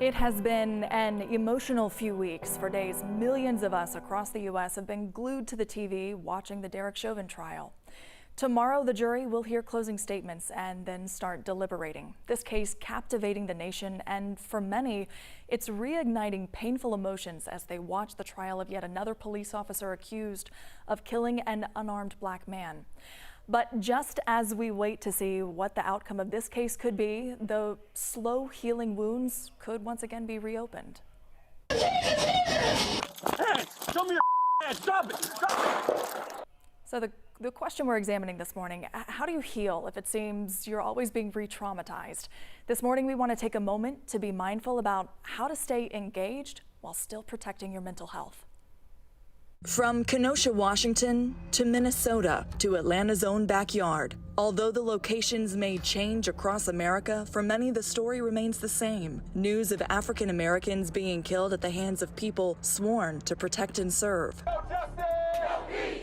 It has been an emotional few weeks. For days, millions of us across the U.S. have been glued to the TV watching the Derek Chauvin trial. Tomorrow, the jury will hear closing statements and then start deliberating. This case captivating the nation, and for many, it's reigniting painful emotions as they watch the trial of yet another police officer accused of killing an unarmed black man. But just as we wait to see what the outcome of this case could be, the slow healing wounds could once again be reopened. Hey, show me your hand. Stop it. Stop it. So the question we're examining this morning, how do you heal if it seems you're always being re-traumatized? This morning, we want to take a moment to be mindful about how to stay engaged while still protecting your mental health. From Kenosha, Washington, to Minnesota, to Atlanta's own backyard. Although the locations may change across America, for many the story remains the same. News of African Americans being killed at the hands of people sworn to protect and serve.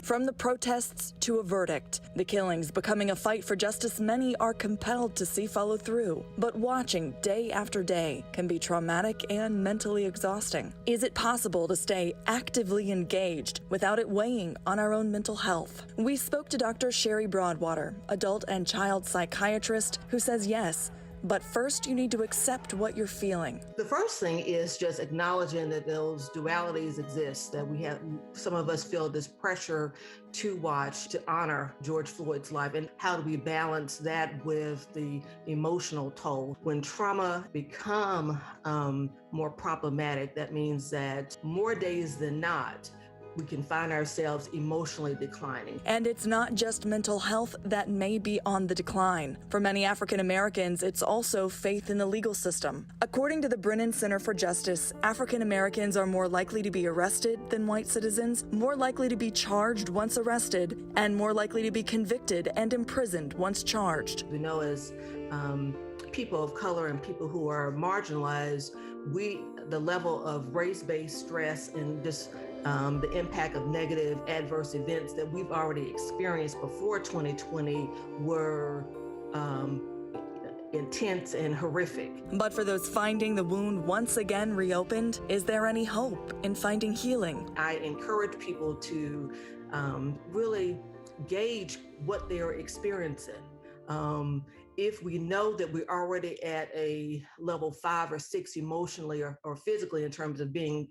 From the protests to a verdict, the killings becoming a fight for justice many are compelled to see follow through. But watching day after day can be traumatic and mentally exhausting. Is it possible to stay actively engaged without it weighing on our own mental health? We spoke to Dr. Sherry Broadwater, adult and child psychiatrist, who says yes. But first, you need to accept what you're feeling. The first thing is just acknowledging that those dualities exist, that we have, some of us feel this pressure to watch, to honor George Floyd's life, and how do we balance that with the emotional toll? When trauma become more problematic, that means that more days than not, we can find ourselves emotionally declining. And it's not just mental health that may be on the decline. For many African Americans, it's also faith in the legal system. According to the Brennan Center for Justice, African Americans are more likely to be arrested than white citizens, more likely to be charged once arrested, and more likely to be convicted and imprisoned once charged. We know as people of color and people who are marginalized, the level of race-based stress and just the impact of negative adverse events that we've already experienced before 2020 were intense and horrific. But for those finding the wound once again reopened, is there any hope in finding healing? I encourage people to really gauge what they're experiencing. If we know that we're already at a level 5 or 6 emotionally or physically in terms of being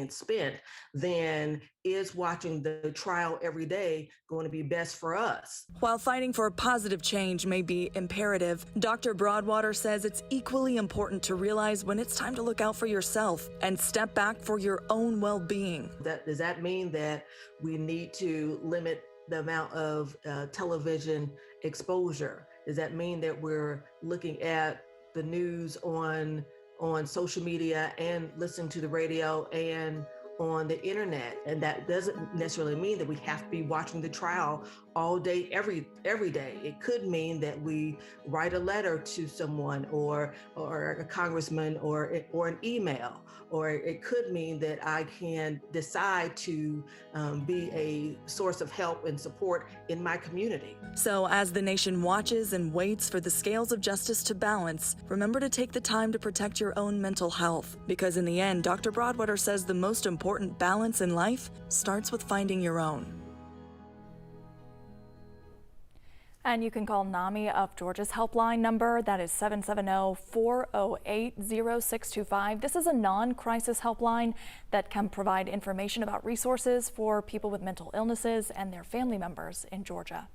spent, then is watching the trial every day going to be best for us? While fighting for a positive change may be imperative, Dr. Broadwater says it's equally important to realize when it's time to look out for yourself and step back for your own well-being. Does that mean that we need to limit the amount of television exposure? Does that mean that we're looking at the news on social media and listening to the radio and on the internet? And that doesn't necessarily mean that we have to be watching the trial all day, every day. It could mean that we write a letter to someone or a congressman or an email, or it could mean that I can decide to be a source of help and support in my community. So as the nation watches and waits for the scales of justice to balance, remember to take the time to protect your own mental health. Because in the end, Dr. Broadwater says the most important balance in life starts with finding your own. And you can call NAMI of Georgia's helpline number. That is 770-408-0625. This is a non-crisis helpline that can provide information about resources for people with mental illnesses and their family members in Georgia.